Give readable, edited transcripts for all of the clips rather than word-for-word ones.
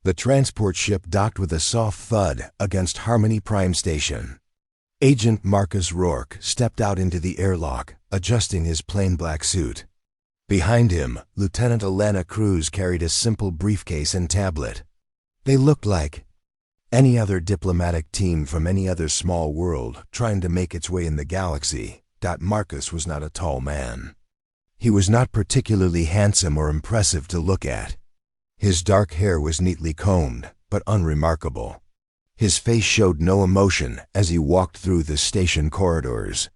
The transport ship docked with a soft thud against Harmony Prime Station. Agent Marcus Rourke stepped out into the airlock, adjusting his plain black suit. Behind him, Lieutenant Alana Cruz carried a simple briefcase and tablet. They looked like any other diplomatic team from any other small world trying to make its way in the galaxy. Marcus was not a tall man. He was not particularly handsome or impressive to look at. His dark hair was neatly combed, but unremarkable. His face showed no emotion as he walked through the station corridors.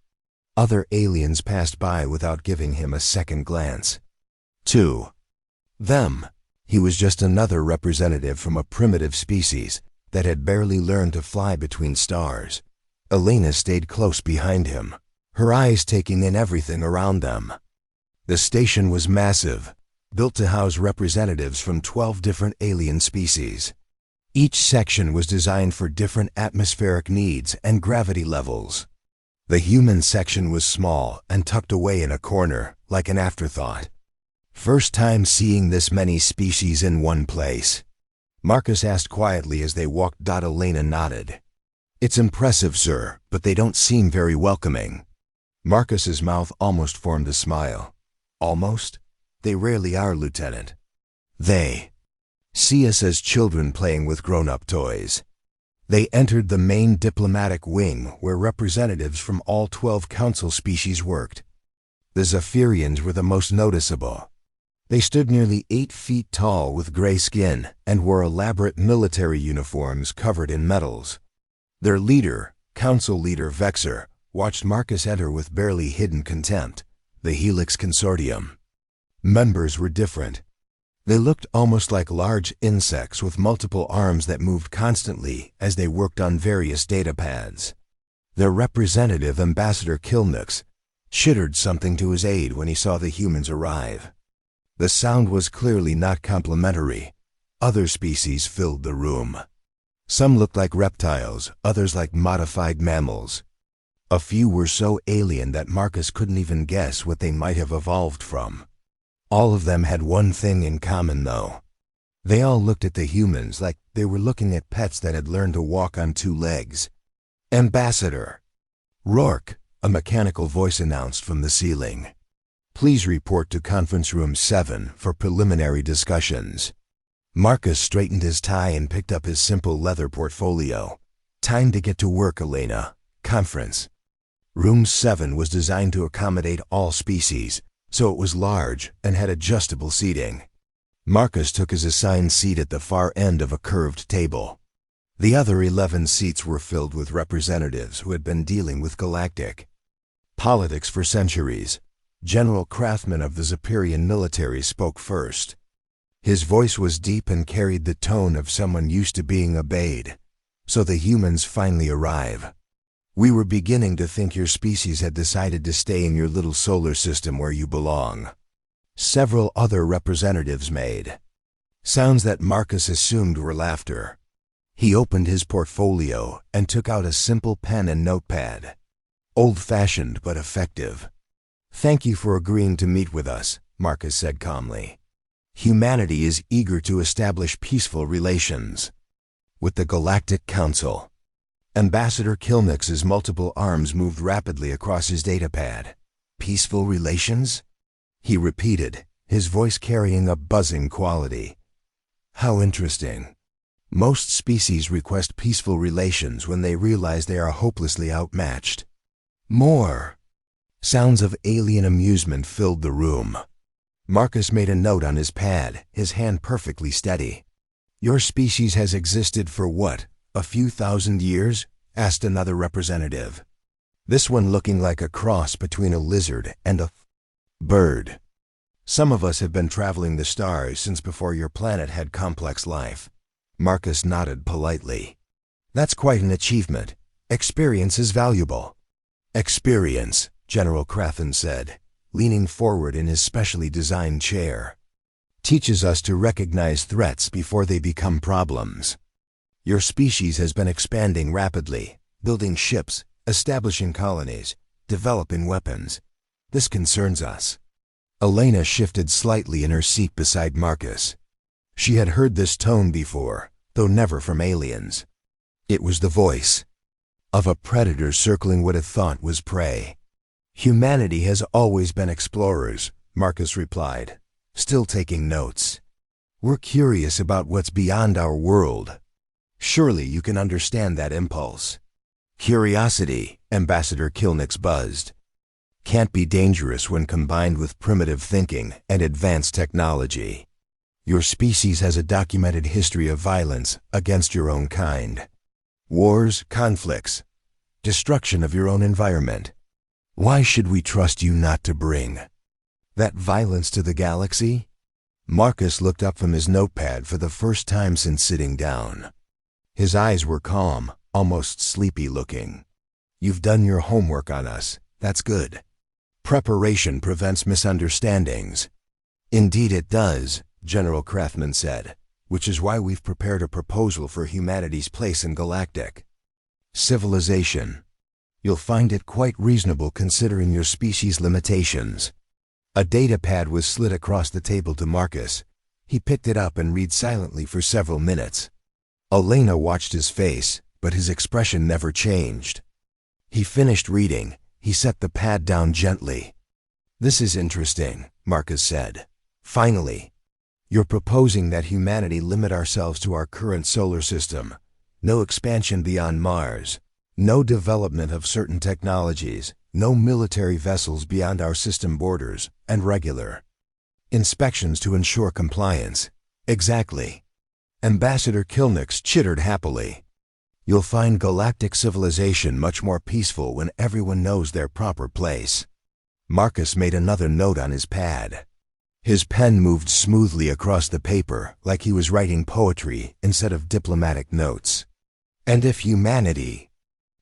Other aliens passed by without giving him a second glance. To them, he was just another representative from a primitive species that had barely learned to fly between stars. Elena stayed close behind him, her eyes taking in everything around them. The station was massive, built to house representatives from 12 different alien species. Each section was designed for different atmospheric needs and gravity levels. The human section was small and tucked away in a corner, like an afterthought. First time seeing this many species in one place? Marcus asked quietly as they walked. Elena nodded. It's impressive, sir, but they don't seem very welcoming. Marcus's mouth almost formed a smile. Almost? They rarely are, Lieutenant. They see us as children playing with grown-up toys. They entered the main diplomatic wing where representatives from all 12 council species worked. The Zephyrians were the most noticeable. They stood nearly 8 feet tall with gray skin and wore elaborate military uniforms covered in medals. Their leader, Council Leader Vexer, watched Marcus enter with barely hidden contempt. The Helix Consortium. Members were different. They looked almost like large insects with multiple arms that moved constantly as they worked on various data pads. Their representative, Ambassador Kilnix, chittered something to his aide when he saw the humans arrive. The sound was clearly not complimentary. Other species filled the room. Some looked like reptiles, others like modified mammals. A few were so alien that Marcus couldn't even guess what they might have evolved from. All of them had one thing in common, though. They all looked at the humans like they were looking at pets that had learned to walk on 2 legs. Ambassador Rourke, a mechanical voice announced from the ceiling. Please report to Conference Room 7 for preliminary discussions. Marcus straightened his tie and picked up his simple leather portfolio. Time to get to work, Elena. Conference Room 7 was designed to accommodate all species, so it was large and had adjustable seating. Marcus took his assigned seat at the far end of a curved table. The other 11 seats were filled with representatives who had been dealing with galactic politics for centuries. General Craftman of the Zephyrian military spoke first. His voice was deep and carried the tone of someone used to being obeyed. So the humans finally arrive. We were beginning to think your species had decided to stay in your little solar system where you belong. Several other representatives made sounds that Marcus assumed were laughter. He opened his portfolio and took out a simple pen and notepad. Old-fashioned but effective. Thank you for agreeing to meet with us, Marcus said calmly. Humanity is eager to establish peaceful relations with the Galactic Council. Ambassador Kilnix's multiple arms moved rapidly across his datapad. Peaceful relations? He repeated, his voice carrying a buzzing quality. How interesting. Most species request peaceful relations when they realize they are hopelessly outmatched. More. Sounds of alien amusement filled the room. Marcus made a note on his pad, his hand perfectly steady. Your species has existed for what? A few thousand years? Asked another representative. This one looking like a cross between a lizard and a bird. Some of us have been traveling the stars since before your planet had complex life. Marcus nodded politely. That's quite an achievement. Experience is valuable. Experience, General Crathon said, leaning forward in his specially designed chair. Teaches us to recognize threats before they become problems. Your species has been expanding rapidly, building ships, establishing colonies, developing weapons. This concerns us. Elena shifted slightly in her seat beside Marcus. She had heard this tone before, though never from aliens. It was the voice of a predator circling what it thought was prey. Humanity has always been explorers, Marcus replied, still taking notes. We're curious about what's beyond our world. Surely you can understand that impulse. Curiosity, Ambassador Kilnix buzzed, can't be dangerous when combined with primitive thinking and advanced technology. Your species has a documented history of violence against your own kind. Wars, conflicts, destruction of your own environment. Why should we trust you not to bring that violence to the galaxy? Marcus looked up from his notepad for the first time since sitting down. His eyes were calm, almost sleepy looking. You've done your homework on us. That's good. Preparation prevents misunderstandings. Indeed it does, General Craftman said, which is why we've prepared a proposal for humanity's place in galactic civilization. You'll find it quite reasonable considering your species' limitations. A datapad was slid across the table to Marcus. He picked it up and read silently for several minutes. Elena watched his face, but his expression never changed. He finished reading. He set the pad down gently. This is interesting, Marcus said. Finally, you're proposing that humanity limit ourselves to our current solar system. No expansion beyond Mars. No development of certain technologies. No military vessels beyond our system borders, and regular inspections to ensure compliance. Exactly. Ambassador Kilnix chittered happily. You'll find galactic civilization much more peaceful when everyone knows their proper place. Marcus made another note on his pad. His pen moved smoothly across the paper like he was writing poetry instead of diplomatic notes. And if humanity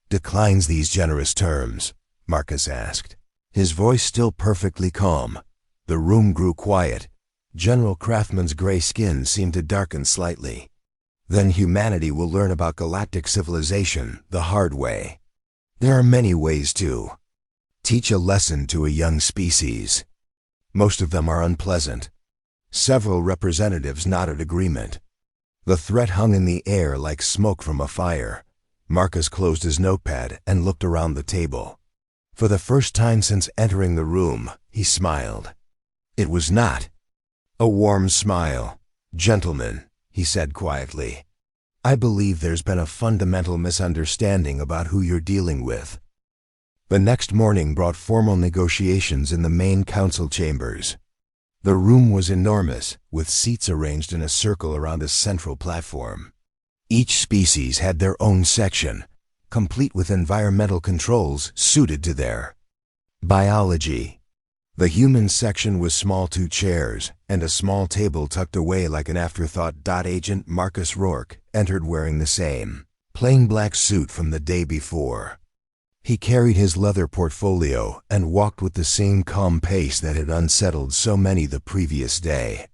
declines these generous terms? Marcus asked, his voice still perfectly calm. The room grew quiet. General Craftman's gray skin seemed to darken slightly. Then humanity will learn about galactic civilization the hard way. There are many ways to teach a lesson to a young species. Most of them are unpleasant. Several representatives nodded agreement. The threat hung in the air like smoke from a fire. Marcus closed his notepad and looked around the table. For the first time since entering the room, he smiled. It was not a warm smile. Gentlemen, he said quietly, I believe there's been a fundamental misunderstanding about who you're dealing with. The next morning brought formal negotiations in the main council chambers. The room was enormous, with seats arranged in a circle around a central platform. Each species had their own section, complete with environmental controls suited to their biology. The human section was small 2 chairs, and a small table tucked away like an afterthought. Agent Marcus Rourke entered wearing the same plain black suit from the day before. He carried his leather portfolio and walked with the same calm pace that had unsettled so many the previous day.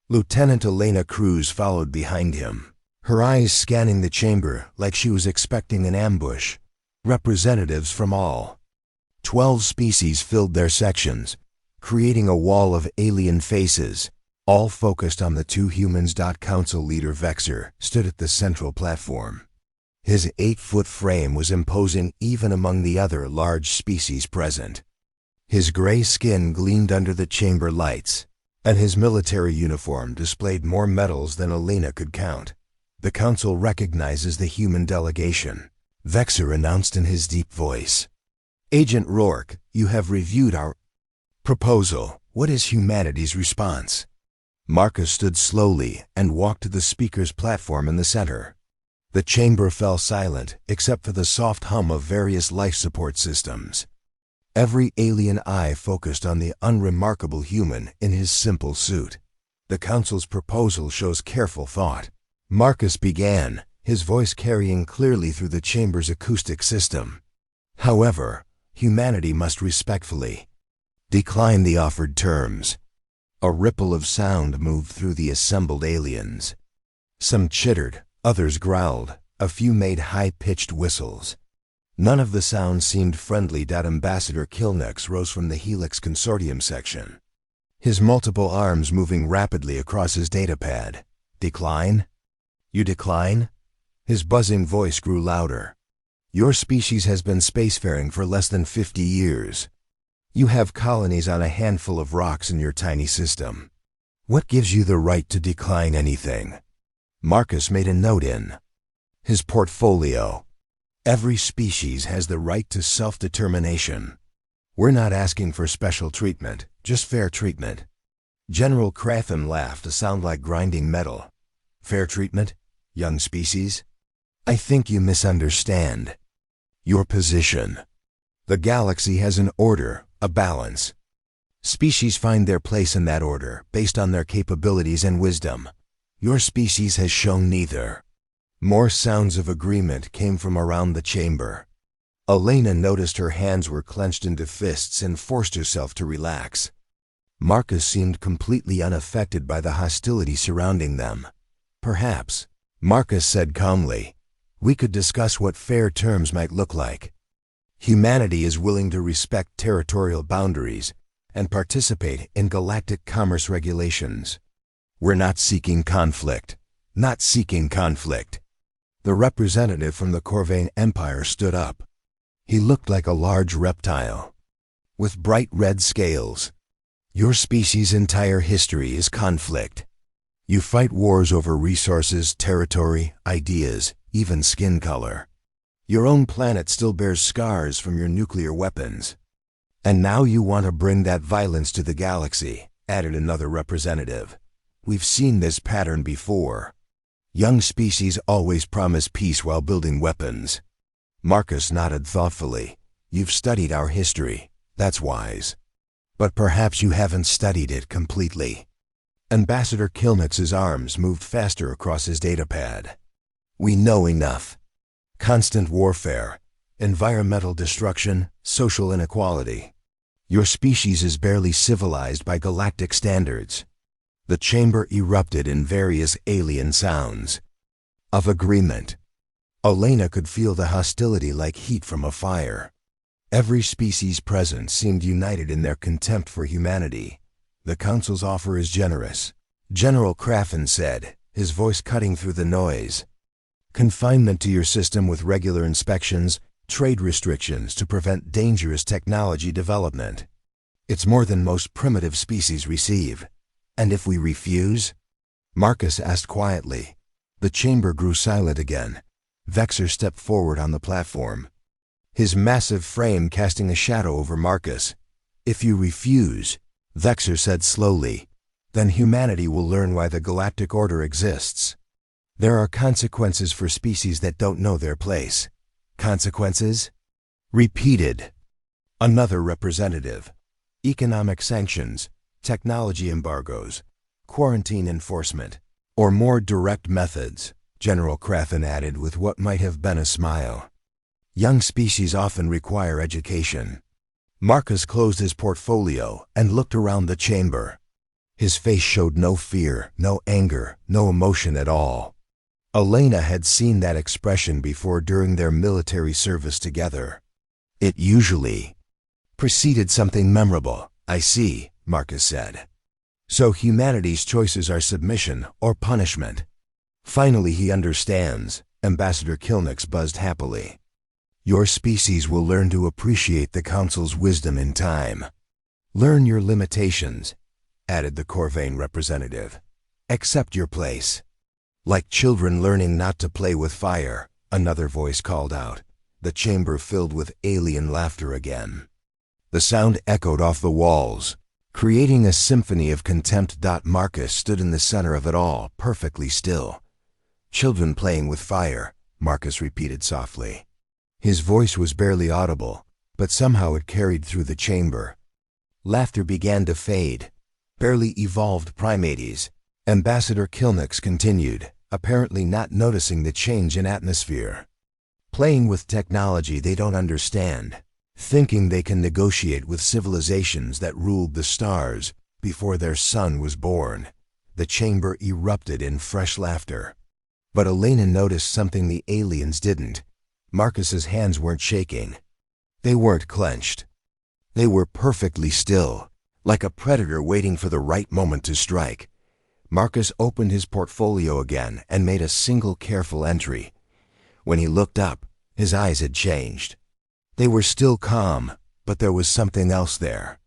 Lieutenant Elena Cruz followed behind him, her eyes scanning the chamber like she was expecting an ambush. Representatives from all 12 species filled their sections, creating a wall of alien faces, all focused on the 2 humans. Council leader Vexer stood at the central platform. His 8-foot frame was imposing even among the other large species present. His gray skin gleamed under the chamber lights, and his military uniform displayed more medals than Elena could count. The council recognizes the human delegation, Vexer announced in his deep voice. Agent Rourke, you have reviewed our proposal. What is humanity's response? Marcus stood slowly and walked to the speaker's platform in the center. The chamber fell silent, except for the soft hum of various life support systems. Every alien eye focused on the unremarkable human in his simple suit. The council's proposal shows careful thought. Marcus began, his voice carrying clearly through the chamber's acoustic system. However, humanity must respectfully decline the offered terms. A ripple of sound moved through the assembled aliens. Some chittered, others growled, a few made high-pitched whistles. None of the sounds seemed friendly. Ambassador Kilnix rose from the Helix Consortium section, his multiple arms moving rapidly across his datapad. Decline? You decline? His buzzing voice grew louder. Your species has been spacefaring for less than 50 years. You have colonies on a handful of rocks in your tiny system. What gives you the right to decline anything? Marcus made a note in his portfolio. Every species has the right to self-determination. We're not asking for special treatment, just fair treatment. General Cratham laughed to sound like grinding metal. Fair treatment, young species? I think you misunderstand your position. The galaxy has an order, a balance. Species find their place in that order based on their capabilities and wisdom. Your species has shown neither. More sounds of agreement came from around the chamber. Elena noticed her hands were clenched into fists and forced herself to relax. Marcus seemed completely unaffected by the hostility surrounding them. Perhaps, Marcus said calmly, we could discuss what fair terms might look like. Humanity is willing to respect territorial boundaries and participate in galactic commerce regulations. We're not seeking conflict. Not seeking conflict. The representative from the Corvain Empire stood up. He looked like a large reptile, with bright red scales. Your species' entire history is conflict. You fight wars over resources, territory, ideas, even skin color. Your own planet still bears scars from your nuclear weapons. And now you want to bring that violence to the galaxy, added another representative. We've seen this pattern before. Young species always promise peace while building weapons. Marcus nodded thoughtfully. You've studied our history. That's wise. But perhaps you haven't studied it completely. Ambassador Kilnix's arms moved faster across his datapad. We know enough. Constant warfare, environmental destruction, social inequality. Your species is barely civilized by galactic standards. The chamber erupted in various alien sounds of agreement. Elena could feel the hostility like heat from a fire. Every species present seemed united in their contempt for humanity. The Council's offer is generous, General Crafen said, his voice cutting through the noise. Confinement to your system with regular inspections, trade restrictions to prevent dangerous technology development. It's more than most primitive species receive. And if we refuse? Marcus asked quietly. The chamber grew silent again. Vexer stepped forward on the platform, his massive frame casting a shadow over Marcus. If you refuse, Vexer said slowly, then humanity will learn why the Galactic Order exists. There are consequences for species that don't know their place. Consequences? Repeated. Another representative. Economic sanctions, technology embargoes, quarantine enforcement, or more direct methods, General Crafen added with what might have been a smile. Young species often require education. Marcus closed his portfolio and looked around the chamber. His face showed no fear, no anger, no emotion at all. Elena had seen that expression before during their military service together. It usually preceded something memorable. I see, Marcus said. So humanity's choices are submission or punishment. Finally he understands, Ambassador Kilnix buzzed happily. Your species will learn to appreciate the Council's wisdom in time. Learn your limitations, added the Corvain representative. Accept your place. Like children learning not to play with fire, another voice called out. The chamber filled with alien laughter again. The sound echoed off the walls, creating a symphony of contempt. Marcus stood in the center of it all, perfectly still. Children playing with fire, Marcus repeated softly. His voice was barely audible, but somehow it carried through the chamber. Laughter began to fade. Barely evolved primates. Ambassador Kilnix continued, apparently not noticing the change in atmosphere. Playing with technology they don't understand, thinking they can negotiate with civilizations that ruled the stars before their sun was born. The chamber erupted in fresh laughter. But Elena noticed something the aliens didn't. Marcus's hands weren't shaking. They weren't clenched. They were perfectly still, like a predator waiting for the right moment to strike. Marcus opened his portfolio again and made a single careful entry. When he looked up, his eyes had changed. They were still calm, but there was something else there.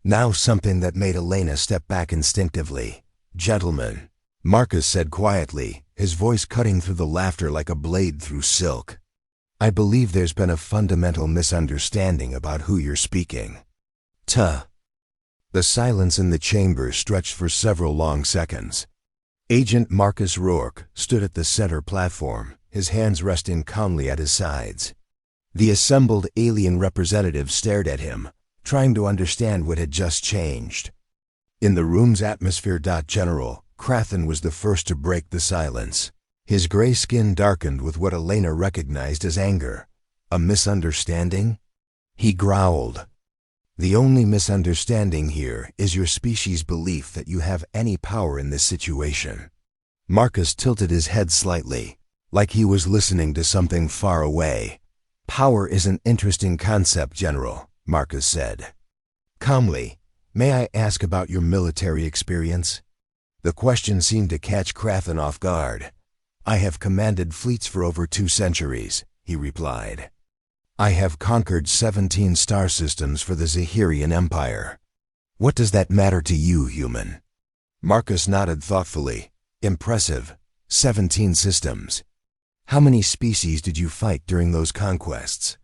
Now something that made Elena step back instinctively. "Gentlemen," Marcus said quietly, his voice cutting through the laughter like a blade through silk. "I believe there's been a fundamental misunderstanding about who you're speaking." Tuh. The silence in the chamber stretched for several long seconds. Agent Marcus Rourke stood at the center platform, his hands resting calmly at his sides. The assembled alien representatives stared at him, trying to understand what had just changed. In the room's atmosphere, General Crathen was the first to break the silence. His gray skin darkened with what Elena recognized as anger. "A misunderstanding?" He growled. "The only misunderstanding here is your species' belief that you have any power in this situation." Marcus tilted his head slightly, like he was listening to something far away. "Power is an interesting concept, General," Marcus said. Calmly, "May I ask about your military experience?" The question seemed to catch Crathen off guard. "I have commanded fleets for over 2 centuries, he replied. "I have conquered 17 star systems for the Zahirian Empire." "What does that matter to you, human?" Marcus nodded thoughtfully. "Impressive. 17 systems. How many species did you fight during those conquests?"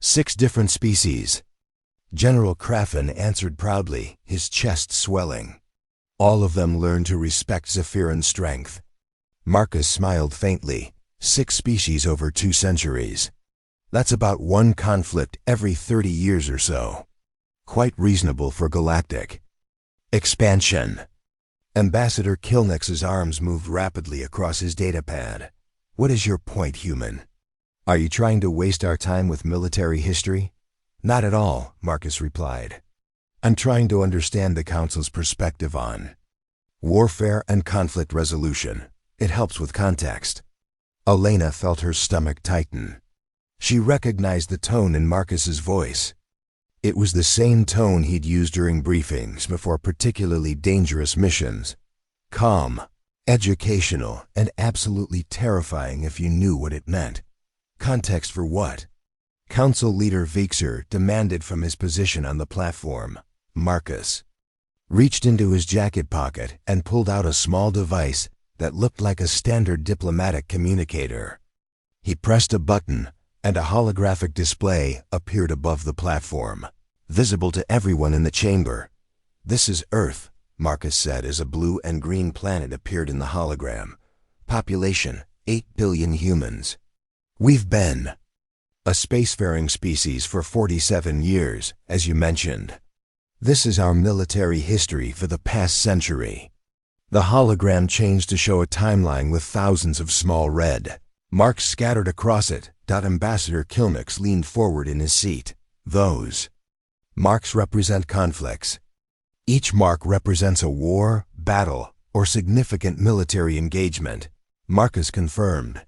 6 different species. General Crathen answered proudly, his chest swelling. "All of them learned to respect Zephyran strength." Marcus smiled faintly. 6 species over 2 centuries. That's about 1 conflict every 30 years or so. Quite reasonable for Galactic. Expansion. Ambassador Kilnex's arms moved rapidly across his datapad. "What is your point, human? Are you trying to waste our time with military history?" "Not at all," Marcus replied. "I'm trying to understand the Council's perspective on warfare and conflict resolution. It helps with context." Elena felt her stomach tighten. She recognized the tone in Marcus's voice. It was the same tone he'd used during briefings before particularly dangerous missions. Calm, educational, and absolutely terrifying if you knew what it meant. Context for what? Council leader Vixer demanded from his position on the platform. Marcus reached into his jacket pocket and pulled out a small device that looked like a standard diplomatic communicator. He pressed a button, and a holographic display appeared above the platform, visible to everyone in the chamber. "This is Earth," Marcus said as a blue and green planet appeared in the hologram. "Population, 8 billion humans. We've been a spacefaring species for 47 years, as you mentioned. This is our military history for the past century." The hologram changed to show a timeline with thousands of small red marks scattered across it. Ambassador Kilnex leaned forward in his seat. "Those marks represent conflicts. Each mark represents a war, battle, or significant military engagement." Marcus confirmed.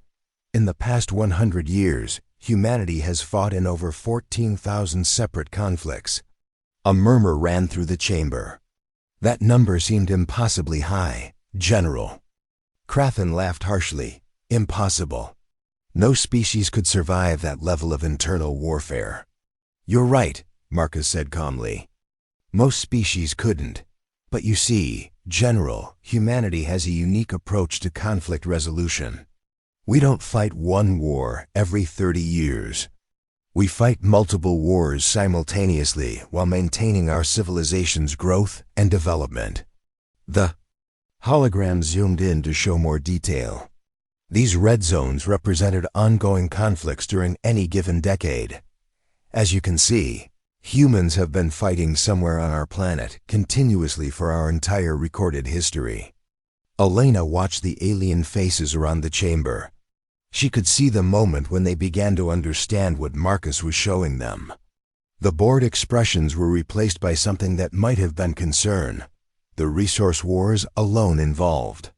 "In the past 100 years, humanity has fought in over 14,000 separate conflicts." A murmur ran through the chamber. "That number seemed impossibly high, General." Crathen laughed harshly. "Impossible. No species could survive that level of internal warfare." "You're right," Marcus said calmly. "Most species couldn't. But you see, General, humanity has a unique approach to conflict resolution. We don't fight one war every 30 years. We fight multiple wars simultaneously while maintaining our civilization's growth and development." The hologram zoomed in to show more detail. These red zones represented ongoing conflicts during any given decade. As you can see, humans have been fighting somewhere on our planet continuously for our entire recorded history. Elena watched the alien faces around the chamber. She could see the moment when they began to understand what Marcus was showing them. The bored expressions were replaced by something that might have been concern. The resource wars alone involved.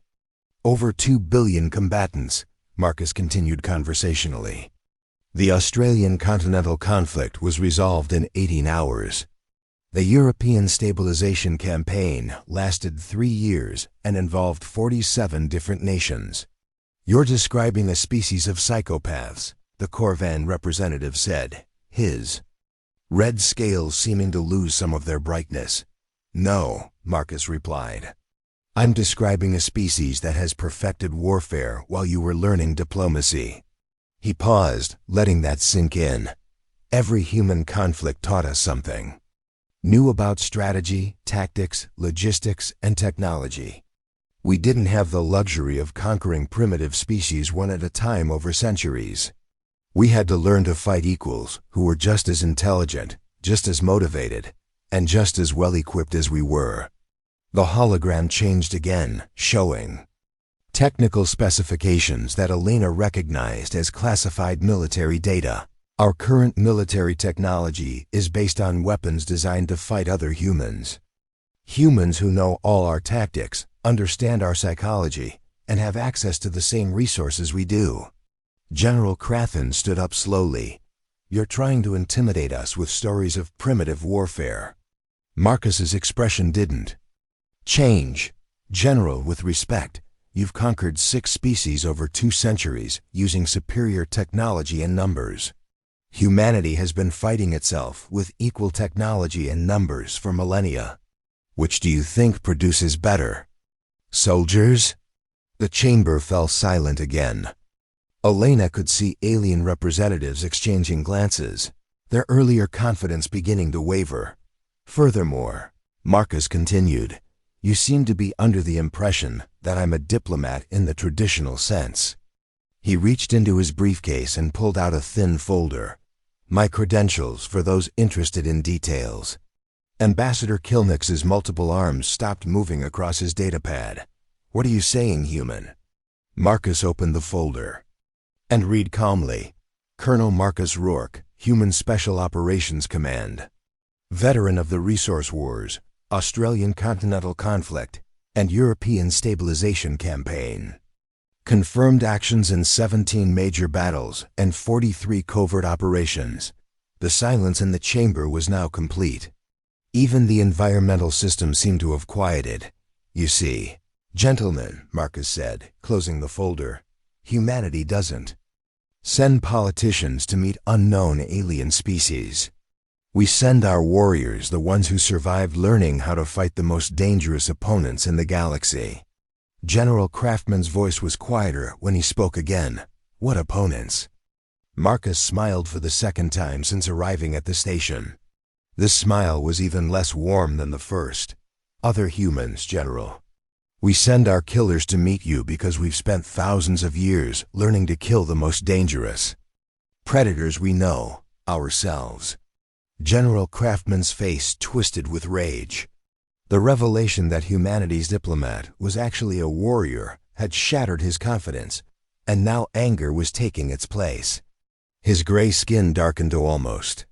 "Over 2 billion combatants," Marcus continued conversationally. "The Australian continental conflict was resolved in 18 hours. The European stabilization campaign lasted 3 years and involved 47 different nations. You're describing a species of psychopaths, the Corvan representative said, his red scales seeming to lose some of their brightness. No, Marcus replied. I'm describing a species that has perfected warfare while you were learning diplomacy. He paused, letting that sink in. Every human conflict taught us something. Knew about strategy, tactics, logistics, and technology. We didn't have the luxury of conquering primitive species one at a time over centuries. We had to learn to fight equals who were just as intelligent, just as motivated, and just as well equipped as we were. The hologram changed again, showing technical specifications that Elena recognized as classified military data. Our current military technology is based on weapons designed to fight other humans. Humans who know all our tactics, understand our psychology, and have access to the same resources we do. General Crathen stood up slowly. You're trying to intimidate us with stories of primitive warfare. Marcus's expression didn't change. General, with respect, you've conquered 6 species over 2 centuries using superior technology and numbers. Humanity has been fighting itself with equal technology and numbers for millennia. Which do you think produces better? Soldiers? The chamber fell silent again. Elena could see alien representatives exchanging glances, their earlier confidence beginning to waver. Furthermore, Marcus continued, you seem to be under the impression that I'm a diplomat in the traditional sense. He reached into his briefcase and pulled out a thin folder. My credentials for those interested in details. Ambassador Kilnix's multiple arms stopped moving across his datapad. What are you saying, human? Marcus opened the folder. And read calmly. Colonel Marcus Rourke, Human Special Operations Command. Veteran of the Resource Wars, Australian Continental Conflict, and European Stabilization Campaign. Confirmed actions in 17 major battles and 43 covert operations. The silence in the chamber was now complete. Even the environmental system seemed to have quieted. You see, gentlemen, Marcus said, closing the folder, humanity doesn't send politicians to meet unknown alien species. We send our warriors, the ones who survived learning how to fight the most dangerous opponents in the galaxy. General Craftman's voice was quieter when he spoke again. What opponents? Marcus smiled for the second time since arriving at the station. This smile was even less warm than the first. Other humans, General. We send our killers to meet you because we've spent thousands of years learning to kill the most dangerous predators we know, ourselves. General Craftman's face twisted with rage. The revelation that humanity's diplomat was actually a warrior had shattered his confidence, and now anger was taking its place. His gray skin darkened to almost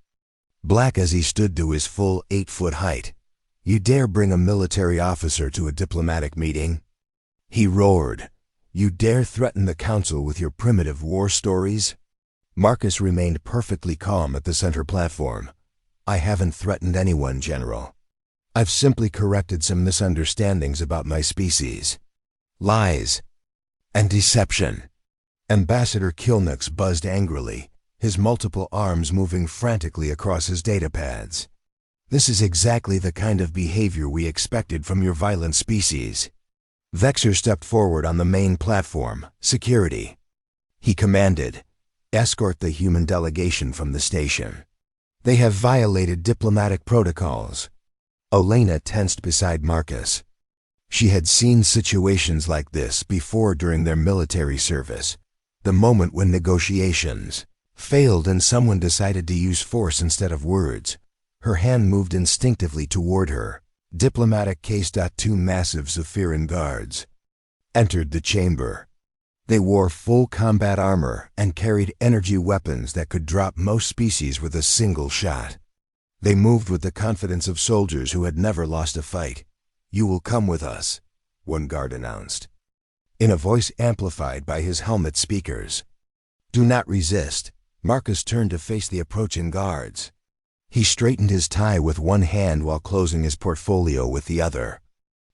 black as he stood to his full 8-foot height. You dare bring a military officer to a diplomatic meeting? He roared. You dare threaten the council with your primitive war stories? Marcus remained perfectly calm at the center platform. I haven't threatened anyone, General. I've simply corrected some misunderstandings about my species. Lies and deception. Ambassador Kilnix buzzed angrily, his multiple arms moving frantically across his datapads. This is exactly the kind of behavior we expected from your violent species. Vexer stepped forward on the main platform. Security. He commanded. Escort the human delegation from the station. They have violated diplomatic protocols. Elena tensed beside Marcus. She had seen situations like this before during their military service. The moment when negotiations failed and someone decided to use force instead of words. Her hand moved instinctively toward her. Diplomatic Case. 2 massive Zephyrin guards entered the chamber. They wore full combat armor and carried energy weapons that could drop most species with a single shot. They moved with the confidence of soldiers who had never lost a fight. You will come with us, one guard announced, in a voice amplified by his helmet speakers. Do not resist. Marcus turned to face the approaching guards. He straightened his tie with one hand while closing his portfolio with the other.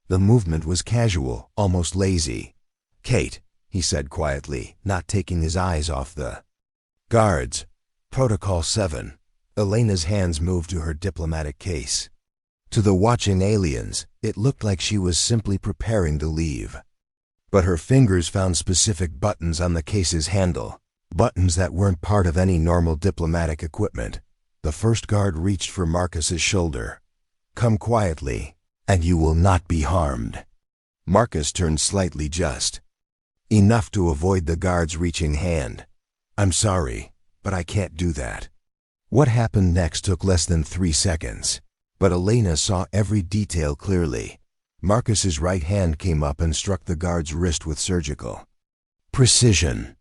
The movement was casual, almost lazy. "Kate," he said quietly, not taking his eyes off the guards. "Protocol 7. Elena's hands moved to her diplomatic case. To the watching aliens, it looked like she was simply preparing to leave. But her fingers found specific buttons on the case's handle, buttons that weren't part of any normal diplomatic equipment. The first guard reached for Marcus's shoulder. "Come quietly, and you will not be harmed." Marcus turned slightly just enough to avoid the guard's reaching hand. "I'm sorry, but I can't do that." What happened next took less than 3 seconds, but Elena saw every detail clearly. Marcus's right hand came up and struck the guard's wrist with surgical precision.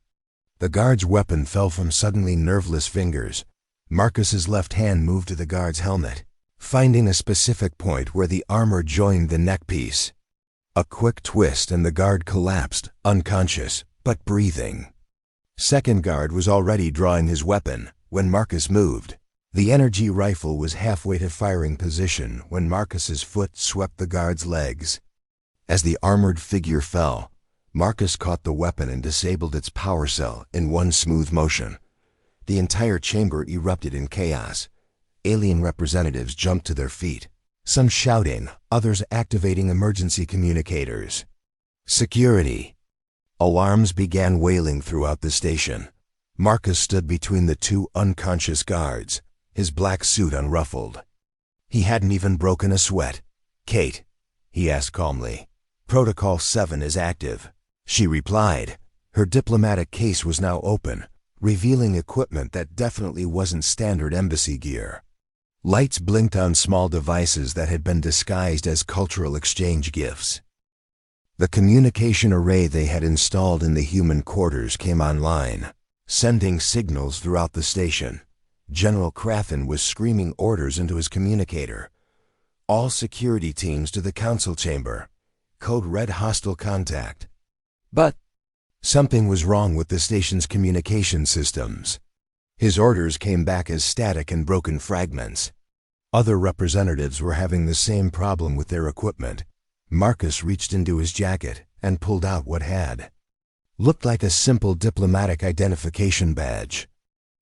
The guard's weapon fell from suddenly nerveless fingers. Marcus's left hand moved to the guard's helmet, finding a specific point where the armor joined the neckpiece. A quick twist and the guard collapsed, unconscious, but breathing. Second guard was already drawing his weapon when Marcus moved. The energy rifle was halfway to firing position when Marcus's foot swept the guard's legs. As the armored figure fell, Marcus caught the weapon and disabled its power cell in one smooth motion. The entire chamber erupted in chaos. Alien representatives jumped to their feet, some shouting, others activating emergency communicators. Security. Alarms began wailing throughout the station. Marcus stood between the two unconscious guards, his black suit unruffled. He hadn't even broken a sweat. "Kate," he asked calmly, "Protocol 7 is active." She replied. Her diplomatic case was now open, revealing equipment that definitely wasn't standard embassy gear. Lights blinked on small devices that had been disguised as cultural exchange gifts. The communication array they had installed in the human quarters came online, sending signals throughout the station. General Crafen was screaming orders into his communicator. "All security teams to the council chamber. Code red hostile contact." But something was wrong with the station's communication systems. His orders came back as static and broken fragments. Other representatives were having the same problem with their equipment. Marcus reached into his jacket and pulled out what had looked like a simple diplomatic identification badge.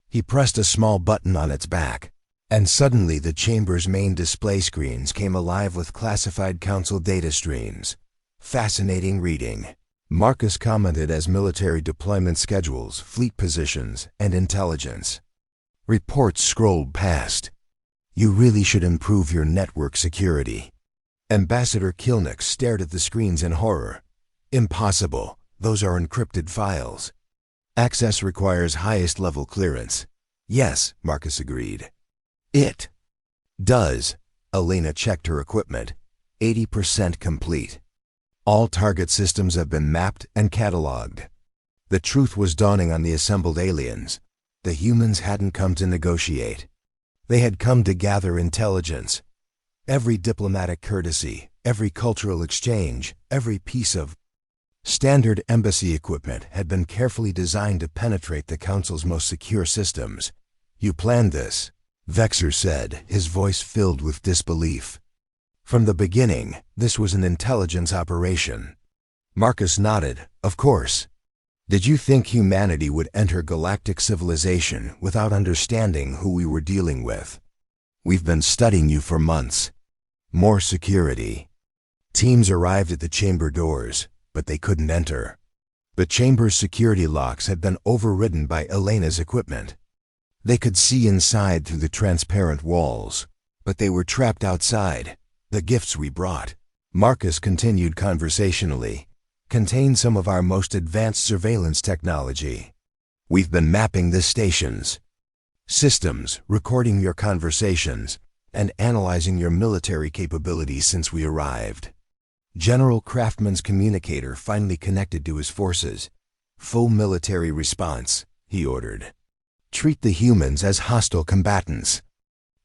He pressed a small button on its back, and suddenly the chamber's main display screens came alive with classified council data streams. Fascinating reading. Marcus commented as military deployment schedules, fleet positions, and intelligence. Reports scrolled past. "You really should improve your network security." Ambassador Kilnick stared at the screens in horror. "Impossible. Those are encrypted files. Access requires highest level clearance." "Yes," Marcus agreed. "It does." Elena checked her equipment. 80% complete. All target systems have been mapped and cataloged. The truth was dawning on the assembled aliens. The humans hadn't come to negotiate. They had come to gather intelligence. Every diplomatic courtesy, every cultural exchange, every piece of standard embassy equipment had been carefully designed to penetrate the Council's most secure systems. "You planned this," Vexer said, his voice filled with disbelief. "From the beginning, this was an intelligence operation." Marcus nodded. "Of course. Did you think humanity would enter galactic civilization without understanding who we were dealing with? We've been studying you for months." More security. Teams arrived at the chamber doors, but they couldn't enter. The chamber's security locks had been overridden by Elena's equipment. They could see inside through the transparent walls, but they were trapped outside. "The gifts we brought," Marcus continued conversationally, "contain some of our most advanced surveillance technology. We've been mapping the station's systems, recording your conversations, and analyzing your military capabilities since we arrived." General Craftman's communicator finally connected to his forces. "Full military response," he ordered. "Treat the humans as hostile combatants."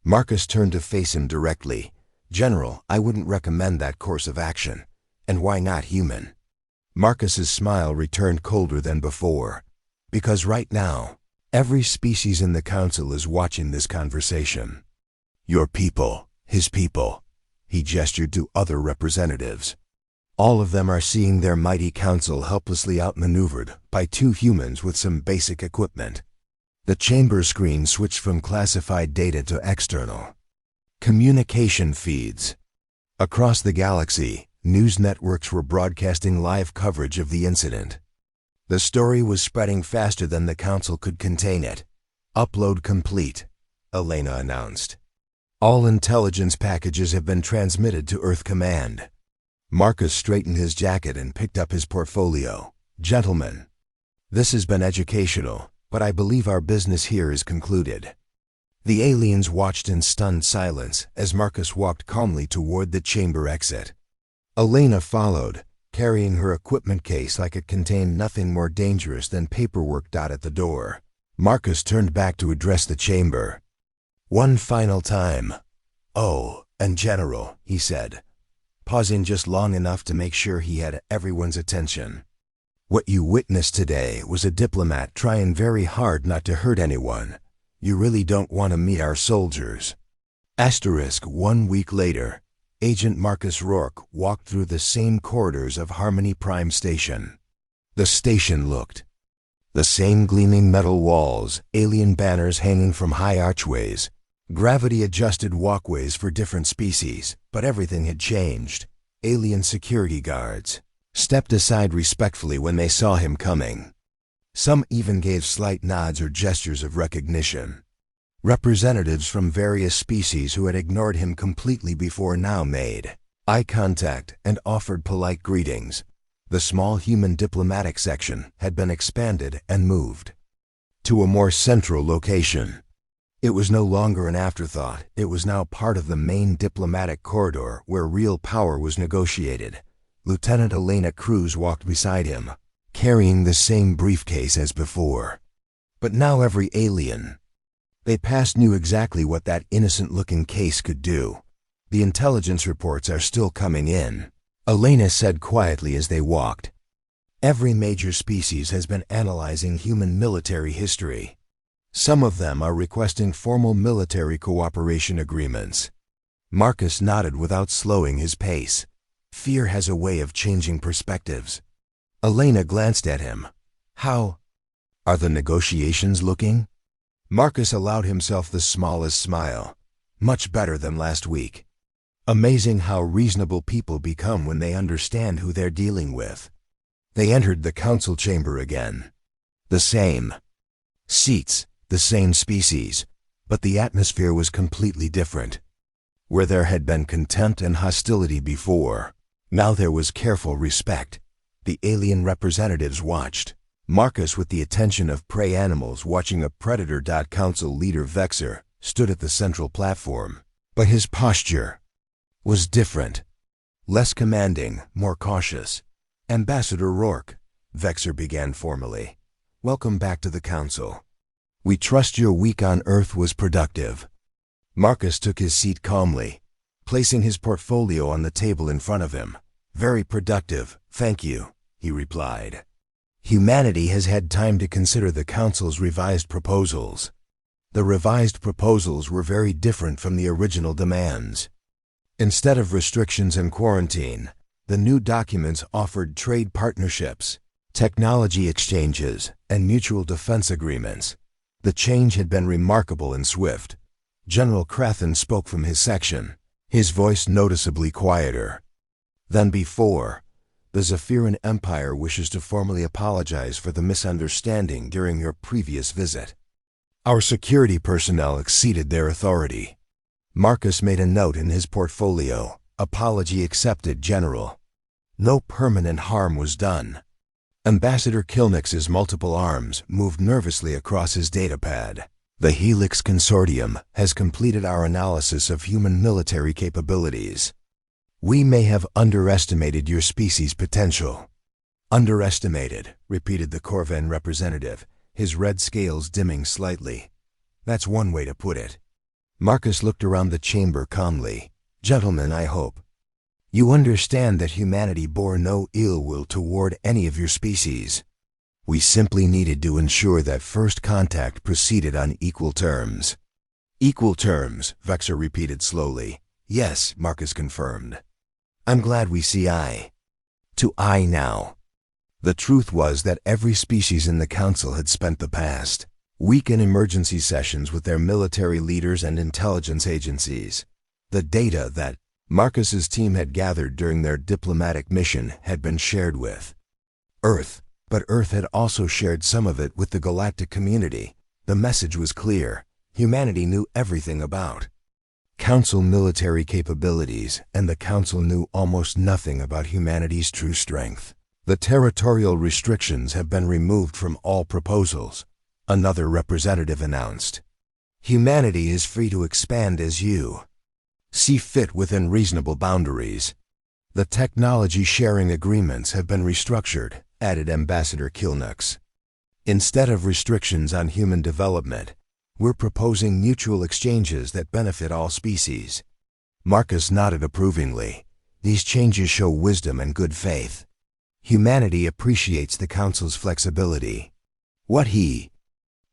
Marcus turned to face him directly. "General, I wouldn't recommend that course of action. And why not human?" Marcus's smile returned colder than before. "Because right now, every species in the Council is watching this conversation. Your people, his people. He gestured to other representatives. All of them are seeing their mighty council helplessly outmaneuvered by two humans with some basic equipment. The chamber screen switched from classified data to external communication feeds. Across the galaxy, news networks were broadcasting live coverage of the incident. The story was spreading faster than the council could contain it. Upload complete, Elena announced. All intelligence packages have been transmitted to Earth Command. Marcus straightened his jacket and picked up his portfolio. Gentlemen, this has been educational, but I believe our business here is concluded. The aliens watched in stunned silence as Marcus walked calmly toward the chamber exit. Elena followed, carrying her equipment case like it contained nothing more dangerous than paperwork. At the door, Marcus turned back to address the chamber. One final time. Oh, and General, he said, pausing just long enough to make sure he had everyone's attention. What you witnessed today was a diplomat trying very hard not to hurt anyone. You really don't want to meet our soldiers. 1 week later, Agent Marcus Rourke walked through the same corridors of Harmony Prime Station. The station looked the same: gleaming metal walls, alien banners hanging from high archways, gravity-adjusted walkways for different species, but everything had changed. Alien security guards stepped aside respectfully when they saw him coming. Some even gave slight nods or gestures of recognition. Representatives from various species who had ignored him completely before now made eye contact and offered polite greetings. The small human diplomatic section had been expanded and moved to a more central location. It was no longer an afterthought. It was now part of the main diplomatic corridor where real power was negotiated. Lieutenant Elena Cruz walked beside him, carrying the same briefcase as before. But now every alien they passed knew exactly what that innocent-looking case could do. The intelligence reports are still coming in, Elena said quietly as they walked. Every major species has been analyzing human military history. Some of them are requesting formal military cooperation agreements. Marcus nodded without slowing his pace. Fear has a way of changing perspectives. Elena glanced at him. How are the negotiations looking? Marcus allowed himself the smallest smile. Much better than last week. Amazing how reasonable people become when they understand who they're dealing with. They entered the council chamber again. The same seats, the same species, but the atmosphere was completely different. Where there had been contempt and hostility before, now there was careful respect. The alien representatives watched. Marcus, with the attention of prey animals watching a predator. Council leader Vexer stood at the central platform, but his posture was different. Less commanding, more cautious. Ambassador Rourke, Vexer began formally, welcome back to the council. We trust your week on Earth was productive. Marcus took his seat calmly, placing his portfolio on the table in front of him. Very productive, thank you, he replied. Humanity has had time to consider the Council's revised proposals. The revised proposals were very different from the original demands. Instead of restrictions and quarantine, the new documents offered trade partnerships, technology exchanges, and mutual defense agreements. The change had been remarkable and swift. General Crathen spoke from his section, his voice noticeably quieter than before. The Zephyran Empire wishes to formally apologize for the misunderstanding during your previous visit. Our security personnel exceeded their authority. Marcus made a note in his portfolio. Apology accepted, General. No permanent harm was done. Ambassador Kilnix's multiple arms moved nervously across his datapad. The Helix Consortium has completed our analysis of human military capabilities. We may have underestimated your species' potential. Underestimated, repeated the Corvan representative, his red scales dimming slightly. That's one way to put it. Marcus looked around the chamber calmly. Gentlemen, I hope you understand that humanity bore no ill will toward any of your species. We simply needed to ensure that first contact proceeded on equal terms. Equal terms, Vexor repeated slowly. Yes, Marcus confirmed. I'm glad we see eye to eye now. The truth was that every species in the Council had spent the past week in emergency sessions with their military leaders and intelligence agencies. The data that Marcus's team had gathered during their diplomatic mission had been shared with Earth, but Earth had also shared some of it with the galactic community. The message was clear. Humanity knew everything about Council military capabilities, and the Council knew almost nothing about humanity's true strength. The territorial restrictions have been removed from all proposals, another representative announced. Humanity is free to expand as you see fit within reasonable boundaries. The technology sharing agreements have been restructured, added Ambassador Kilnux. Instead of restrictions on human development, we're proposing mutual exchanges that benefit all species. Marcus nodded approvingly. These changes show wisdom and good faith. Humanity appreciates the Council's flexibility. What he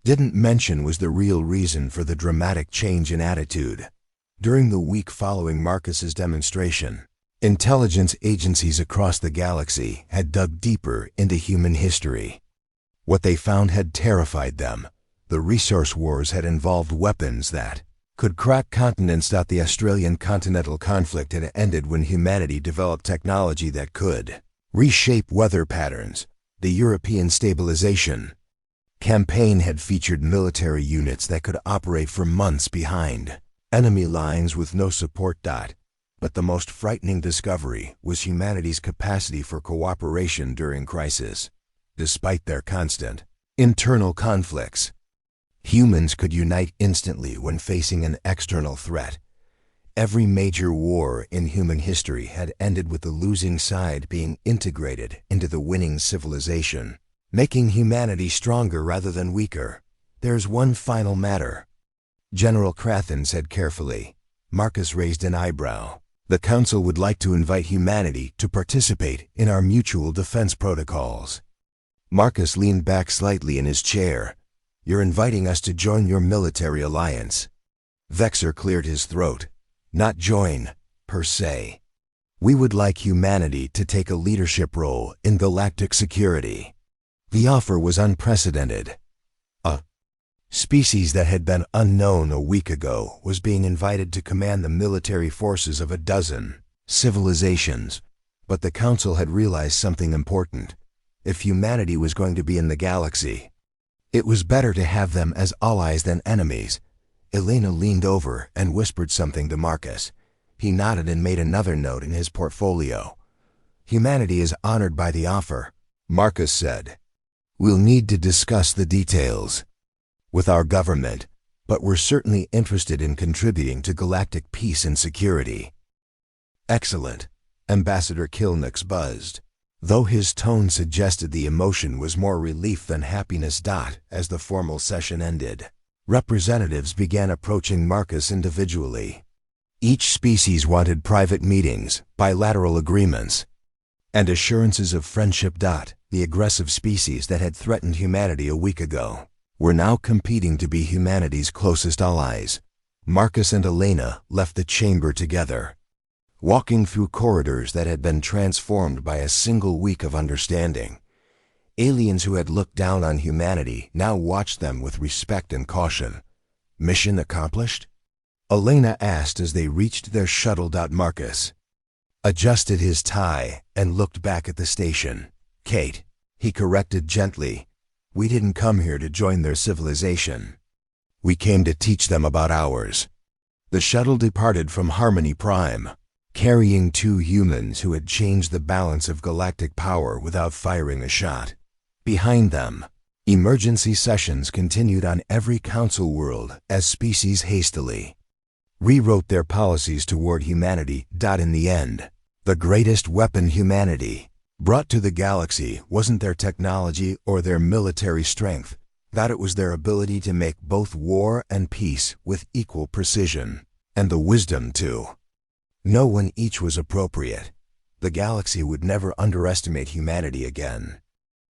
didn't mention was the real reason for the dramatic change in attitude. During the week following Marcus's demonstration, intelligence agencies across the galaxy had dug deeper into human history. What they found had terrified them. The resource wars had involved weapons that could crack continents. The Australian continental conflict had ended when humanity developed technology that could reshape weather patterns. The European stabilization campaign had featured military units that could operate for months behind enemy lines with no support. But the most frightening discovery was humanity's capacity for cooperation during crisis. Despite their constant internal conflicts, humans could unite instantly when facing an external threat. Every major war in human history had ended with the losing side being integrated into the winning civilization, making humanity stronger rather than weaker. There's one final matter, General Crathen said carefully. Marcus raised an eyebrow. The Council would like to invite humanity to participate in our mutual defense protocols. Marcus leaned back slightly in his chair. You're inviting us to join your military alliance. Vexor cleared his throat. Not join, per se. We would like humanity to take a leadership role in galactic security. The offer was unprecedented. A species that had been unknown a week ago was being invited to command the military forces of a dozen civilizations. But the Council had realized something important. If humanity was going to be in the galaxy, it was better to have them as allies than enemies. Elena leaned over and whispered something to Marcus. He nodded and made another note in his portfolio. Humanity is honored by the offer, Marcus said. We'll need to discuss the details with our government, but we're certainly interested in contributing to galactic peace and security. Excellent, Ambassador Kilnux buzzed, though his tone suggested the emotion was more relief than happiness. As the formal session ended, representatives began approaching Marcus individually. Each species wanted private meetings, bilateral agreements, and assurances of friendship. The aggressive species that had threatened humanity a week ago were now competing to be humanity's closest allies. Marcus and Elena left the chamber together, walking through corridors that had been transformed by a single week of understanding. Aliens who had looked down on humanity now watched them with respect and caution. Mission accomplished? Elena asked as they reached their shuttle. Marcus adjusted his tie and looked back at the station. Kate, he corrected gently, we didn't come here to join their civilization. We came to teach them about ours. The shuttle departed from Harmony Prime, carrying two humans who had changed the balance of galactic power without firing a shot. Behind them, emergency sessions continued on every council world as species hastily rewrote their policies toward humanity. In the end, the greatest weapon humanity brought to the galaxy wasn't their technology or their military strength, that it was their ability to make both war and peace with equal precision, and the wisdom to know when each was appropriate. The galaxy would never underestimate humanity again.